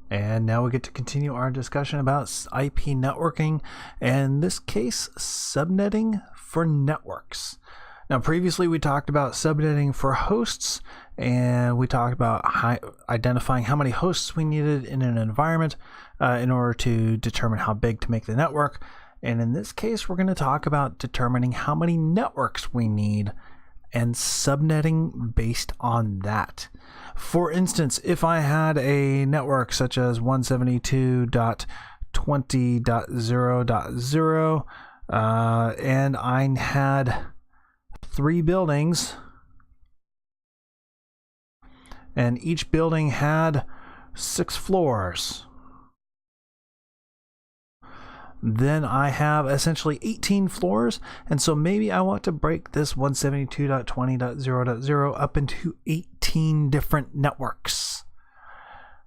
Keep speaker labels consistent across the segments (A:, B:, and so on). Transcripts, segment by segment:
A: And now we get to continue our discussion about IP networking, and in this case, subnetting for networks. Now, previously we talked about subnetting for hosts, and we talked about identifying how many hosts we needed in an environment in order to determine how big to make the network. And in this case, we're going to talk about determining how many networks we need and subnetting based on that. For instance, if I had a network such as 172.20.0.0 and I had 3 buildings, and each building had 6 floors, then I have essentially 18 floors, and so maybe I want to break this 172.20.0.0 up into 18 different networks.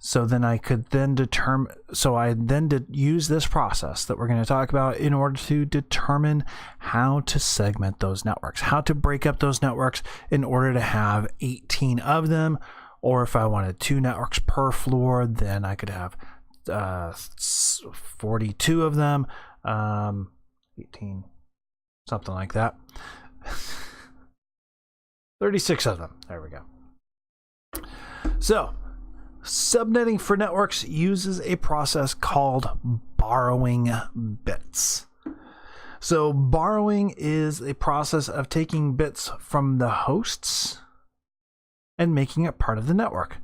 A: So then I could then determine, so I then did use this process that we're going to talk about in order to determine how to segment those networks, how to break up those networks in order to have 18 of them. Or if I wanted 2 networks per floor, then I could have 42 of them, 18, something like that. 36 of them. There we go. So, subnetting for networks uses a process called borrowing bits. So, borrowing is a process of taking bits from the hosts and making it part of the network.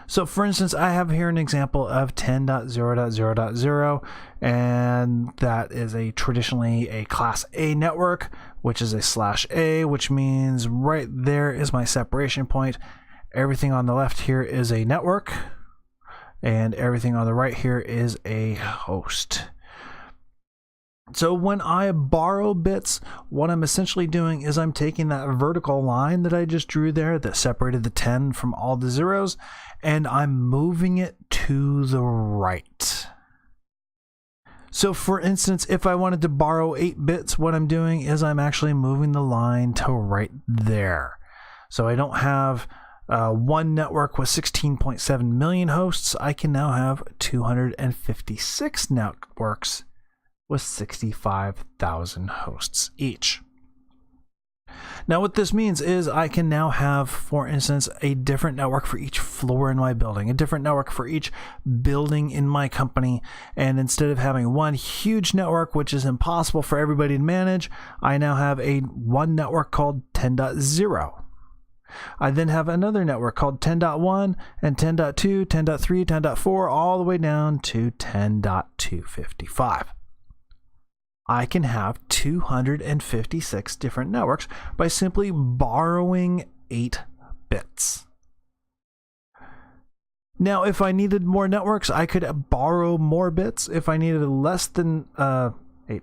A: So for instance, I have here an example of 10.0.0.0, and that is traditionally a class A network, which is a /A, which means right there is my separation point. Everything on the left here is a network, and everything on the right here is a host. So when I borrow bits, what I'm essentially doing is I'm taking that vertical line that I just drew there that separated the 10 from all the zeros, and I'm moving it to the right. So for instance, if I wanted to borrow 8 bits, what I'm doing is I'm actually moving the line to right there. So I don't have one network with 16.7 million hosts. I can now have 256 networks with 65,000 hosts each. Now what this means is I can now have, for instance, a different network for each floor in my building, a different network for each building in my company, and instead of having one huge network, which is impossible for everybody to manage, I now have one network called 10.0. I then have another network called 10.1 and 10.2, 10.3, 10.4, all the way down to 10.255. I can have 256 different networks by simply borrowing 8 bits. Now, if I needed more networks, I could borrow more bits. If I needed less than 8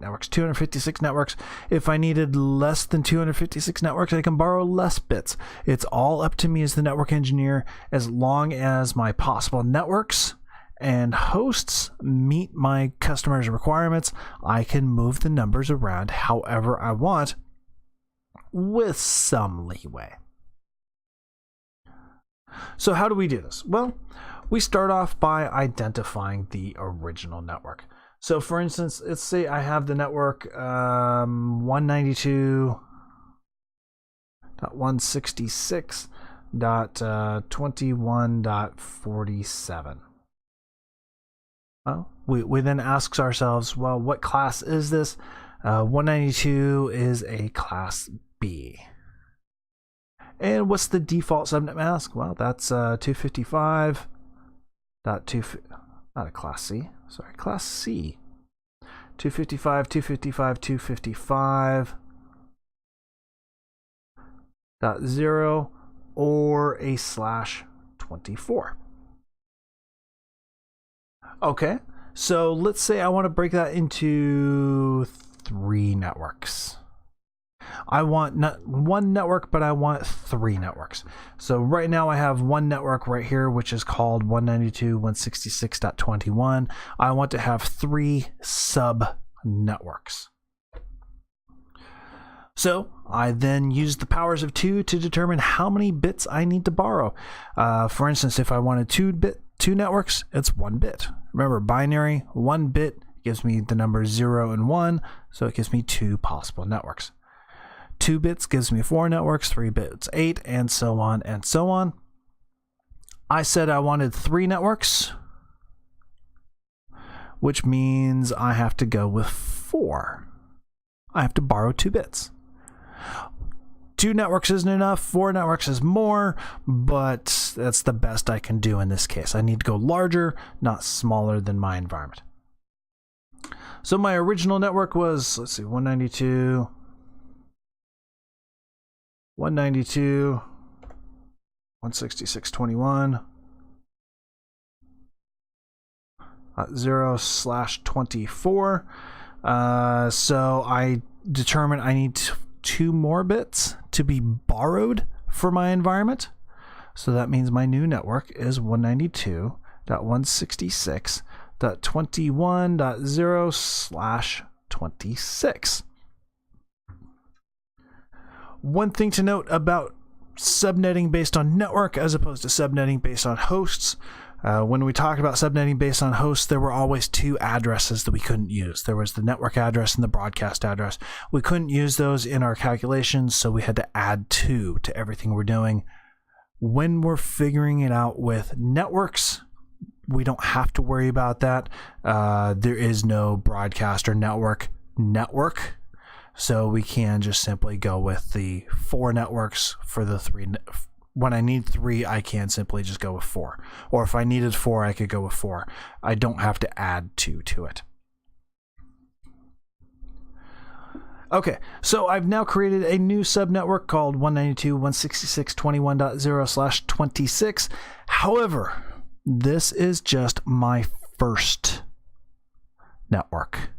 A: networks, 256 networks. If I needed less than 256 networks, I can borrow less bits. It's all up to me as the network engineer, as long as my possible networks and hosts meet my customers' requirements. I can move the numbers around however I want with some leeway. So how do we do this? Well, we start off by identifying the original network. So for instance, let's say I have the network 192.166.21.47. Well, we then ask ourselves, well, what class is this? 192 is a class B. And what's the default subnet mask? Well, that's 255. Not a class C. Sorry, class C. 255, 255, 255.0 or a /24. Okay, so let's say I want to break that into 3 networks. I want not 1 network, but I want 3 networks. So right now I have 1 network right here, which is called 192.166.21. I want to have 3 sub networks. So I then use the powers of 2 to determine how many bits I need to borrow. For instance, if I wanted 2 2 networks, it's 1 bit. Remember, binary, 1 bit gives me the numbers 0 and 1, so it gives me 2 possible networks. 2 bits gives me 4 networks, 3 bits 8, and so on and so on. I said I wanted 3 networks, which means I have to go with 4. I have to borrow 2 bits. 2 networks isn't enough, 4 networks is more, but that's the best I can do in this case. I need to go larger, not smaller than my environment. So my original network was, let's see, 192, 166.21, 0/24. So I determined I need 2 more bits to be borrowed for my environment. So that means my new network is 192.166.21.0/26. One thing to note about subnetting based on network as opposed to subnetting based on hosts. When we talked about subnetting based on hosts, there were always 2 addresses that we couldn't use. There was the network address and the broadcast address. We couldn't use those in our calculations, so we had to add 2 to everything we're doing. When we're figuring it out with networks, we don't have to worry about that. There is no broadcast or network, so we can just simply go with the 4 networks for the 3. When I need 3, I can simply just go with 4. Or if I needed 4, I could go with 4. I don't have to add 2 to it. Okay, so I've now created a new subnetwork called 192.166.21.0/26. However, this is just my first network.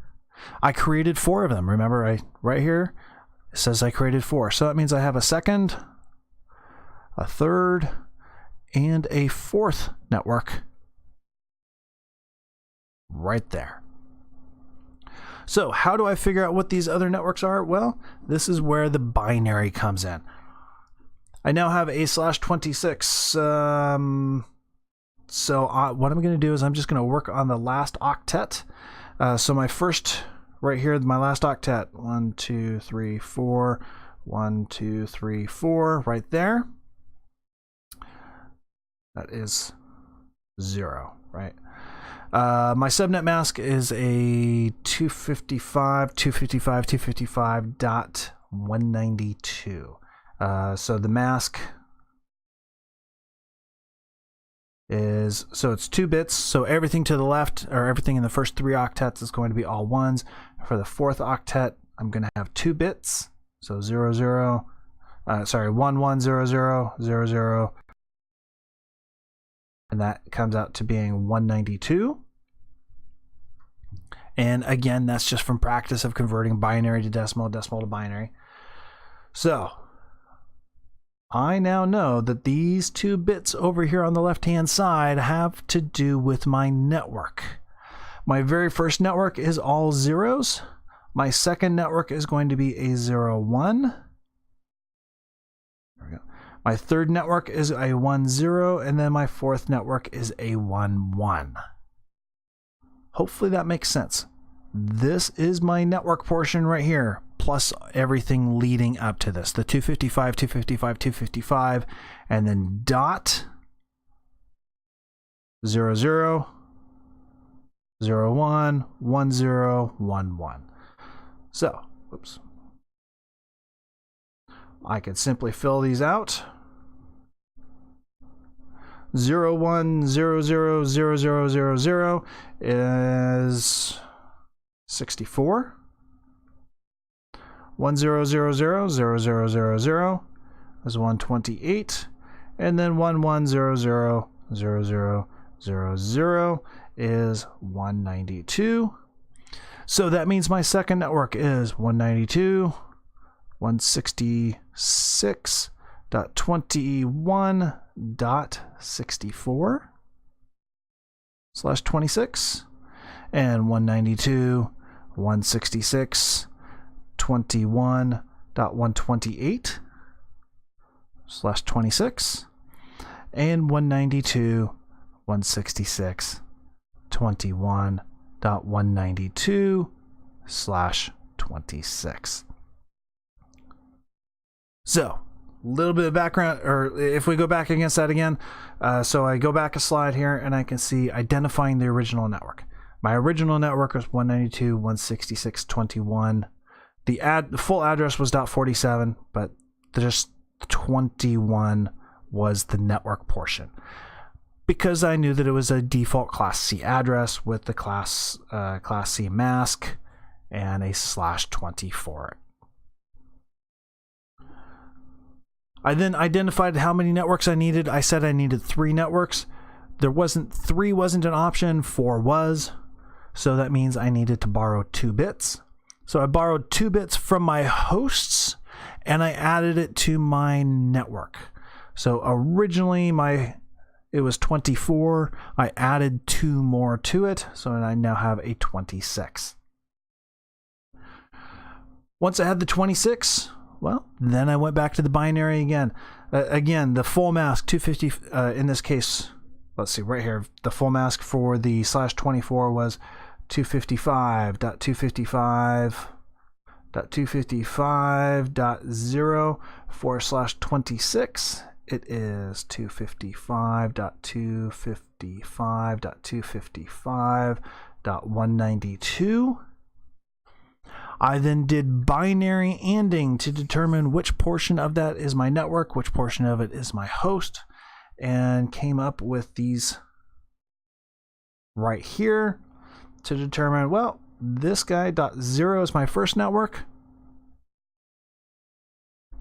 A: I created 4 of them. Remember, right here, it says I created 4. So that means I have a second, a third, and a 4th network right there. So how do I figure out what these other networks are? Well, this is where the binary comes in. I now have A/26. So what I'm going to do is I'm just going to work on the last octet. So my first, right here, my last octet, 1, 2, 3, 4, 1, 2, 3, 4, right there. That is 0, right? My subnet mask is a 255.192. So the mask is, so it's 2 bits. So everything to the left, or everything in the first 3 octets, is going to be all 1s. For the 4th octet, I'm going to have 2 bits. So 1 1 0 0 0 0. And that comes out to being 192. And again, that's just from practice of converting binary to decimal, decimal to binary. So I now know that these 2 bits over here on the left-hand side have to do with my network. My very first network is all 0s. My second network is going to be a 0 1. There we go. My third network is a 1 0, and then my 4th network is a 1 1. Hopefully that makes sense. This is my network portion right here, plus everything leading up to this. The 255, 255, 255, and then dot 0 0, 0 1, 1 0, 1 1. So, whoops. I could simply fill these out. 0 1 0 0 0 0 0 0 is 64. 1 0 0 0 0 0 0 0 is 128, and then 1 1 0 0 0 0 0 0 is 192. So that means my second network is 192 166.21.64/26 and 192.166.21.128/26 and 192 166.21.192/26. So, a little bit of background, or if we go back against that again, so I go back a slide here and I can see identifying the original network. My original network was 192.166.21. The full address was .47, but just 21 was the network portion, because I knew that it was a default Class C address with the Class C mask and a /20 for it. I then identified how many networks I needed. I said I needed 3 networks. 3 wasn't an option, 4 was. So that means I needed to borrow 2 bits. So I borrowed 2 bits from my hosts and I added it to my network. So originally it was 24. I added 2 more to it. So I now have a 26. Once I had the 26, well, then I went back to the binary again. Again, the full mask, 250, in this case, let's see, right here, the full mask for the /24 was 255.255.0/26. It is 255.255.255.192. I then did binary ANDing to determine which portion of that is my network, which portion of it is my host, and came up with these right here to determine, well, this guy .0 is my first network,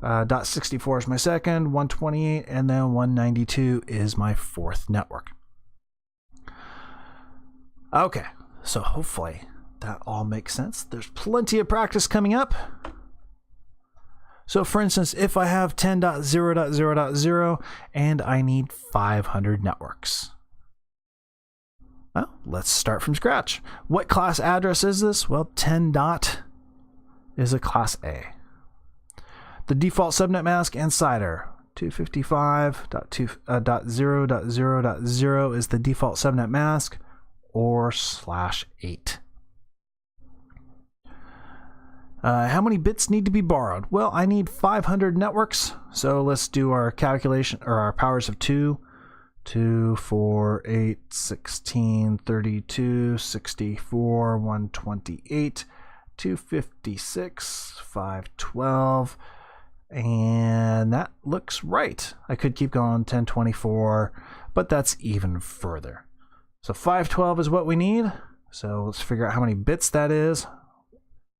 A: .64 is my second, 128, and then 192 is my fourth network. Okay, so hopefully that all makes sense. There's plenty of practice coming up. So for instance, if I have 10.0.0.0 and I need 500 networks. Well, let's start from scratch. What class address is this? Well, 10. Is a Class A. The default subnet mask and CIDR. 255.0.0.0 is the default subnet mask, or /8. How many bits need to be borrowed? Well, I need 500 networks. So let's do our calculation, or our powers of 2. 2, 4, 8, 16, 32, 64, 128, 256, 512, and that looks right. I could keep going, 1024, but that's even further. So 512 is what we need. So let's figure out how many bits that is.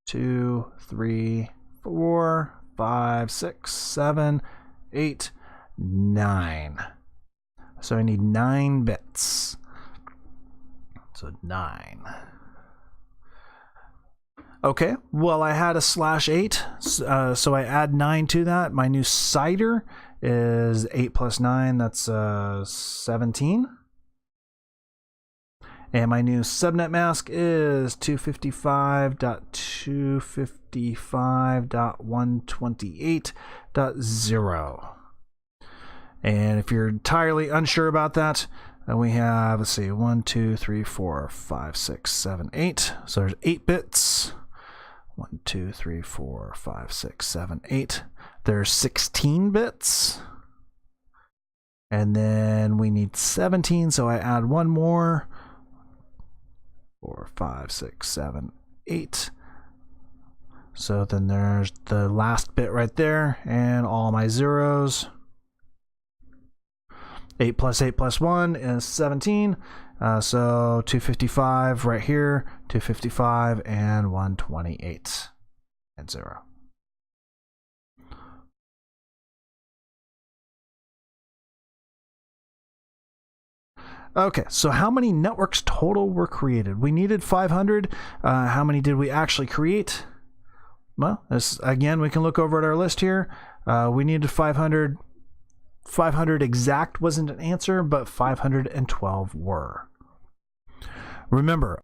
A: 2, 3, 4, 5, 6, 7, 8, 9. So I need 9 bits. So 9. Okay, well, I had a /8, so I add 9 to that. My new CIDR is 8 plus 9, that's 17. And my new subnet mask is 255.255.128.0. And if you're entirely unsure about that, we have, let's see, 1, 2, 3, 4, 5, 6, 7, 8. So there's 8 bits. 1, 2, 3, 4, 5, 6, 7, 8. There's 16 bits. And then we need 17, so I add 1 more. 4, 5, 6, 7, 8. So then there's the last bit right there, and all my zeros. 8 plus 8 plus 1 is 17. So 255 right here, 255 and 128 and 0. Okay, so how many networks total were created? We needed 500. How many did we actually create? Well, this, again, we can look over at our list here. We needed 500. 500 exact wasn't an answer, but 512 were. Remember,